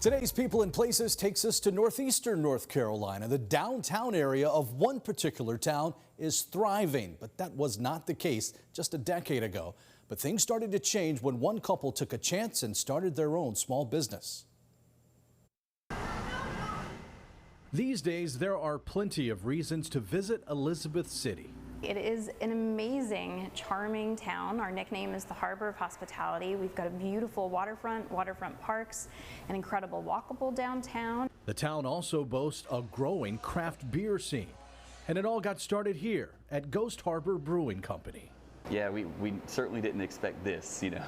Today's People and Places takes us to northeastern North Carolina. The downtown area of one particular town is thriving, but that was not the case just a decade ago. But things started to change when one couple took a chance and started their own small business. These days, there are plenty of reasons to visit Elizabeth City. It is an amazing, charming town. Our nickname is the Harbor of Hospitality. We've got a beautiful waterfront parks, an incredible walkable downtown. The town also boasts a growing craft beer scene, and it all got started here at Ghost Harbor Brewing Company. Yeah, we certainly didn't expect this, you know.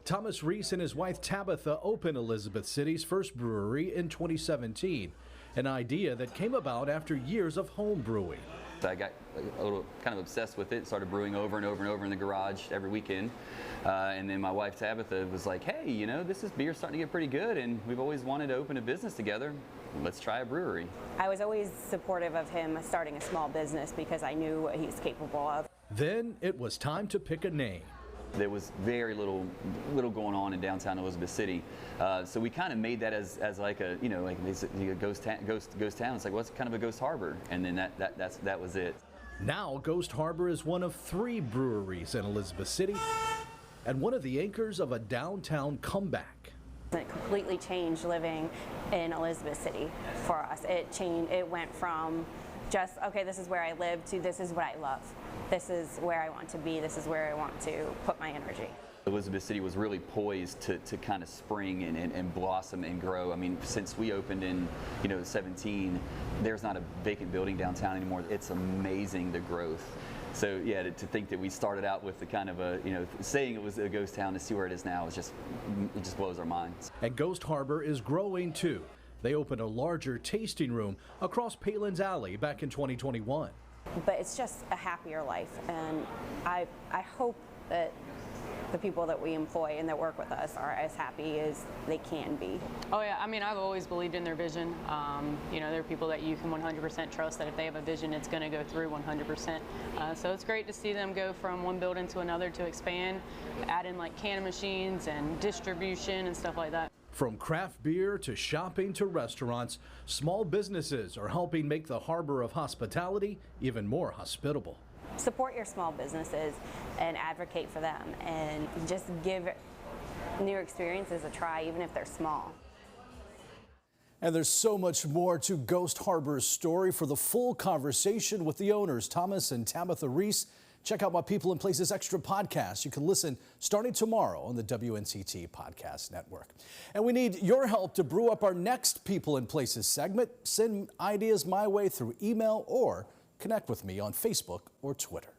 Thomas Reese and his wife Tabitha opened Elizabeth City's first brewery in 2017, an idea that came about after years of home brewing. I got a little kind of obsessed with it, started brewing over and over and over in the garage every weekend. And then my wife Tabitha was like, hey, you know, this beer's starting to get pretty good and we've always wanted to open a business together. Let's try a brewery. I was always supportive of him starting a small business because I knew what he's capable of. Then it was time to pick a name. There was very little going on in downtown Elizabeth City, so we kind of made that as like a, you know, like a ghost town. It's like, what's kind of a ghost harbor, and then that was it. Now Ghost Harbor is one of 3 breweries in Elizabeth City and one of the anchors of a downtown comeback. It completely changed living in Elizabeth City for us. It went from just, okay, this is where I live, to this is what I love. This is where I want to be. This is where I want to put my energy. Elizabeth City was really poised to kind of spring and blossom and grow. I mean, since we opened in 17, there's not a vacant building downtown anymore. It's amazing, the growth. So yeah, to think that we started out with the kind of a, saying it was a ghost town, to see where it is now, it just blows our minds. And Ghost Harbor is growing too. They opened a larger tasting room across Palin's Alley back in 2021. But it's just a happier life, and I hope that the people that we employ and that work with us are as happy as they can be. Oh yeah, I mean, I've always believed in their vision. They're people that you can 100% trust that if they have a vision, it's going to go through 100%. So it's great to see them go from one building to another to expand, add in like canning machines and distribution and stuff like that. From craft beer to shopping to restaurants, small businesses are helping make the Harbor of Hospitality even more hospitable. Support your small businesses and advocate for them, and just give new experiences a try, even if they're small. And there's so much more to Ghost Harbor's story. For the full conversation with the owners, Thomas and Tabitha Reese, check out my People and Places Extra podcast. You can listen starting tomorrow on the WNCT Podcast Network. And we need your help to brew up our next People and Places segment. Send ideas my way through email or connect with me on Facebook or Twitter.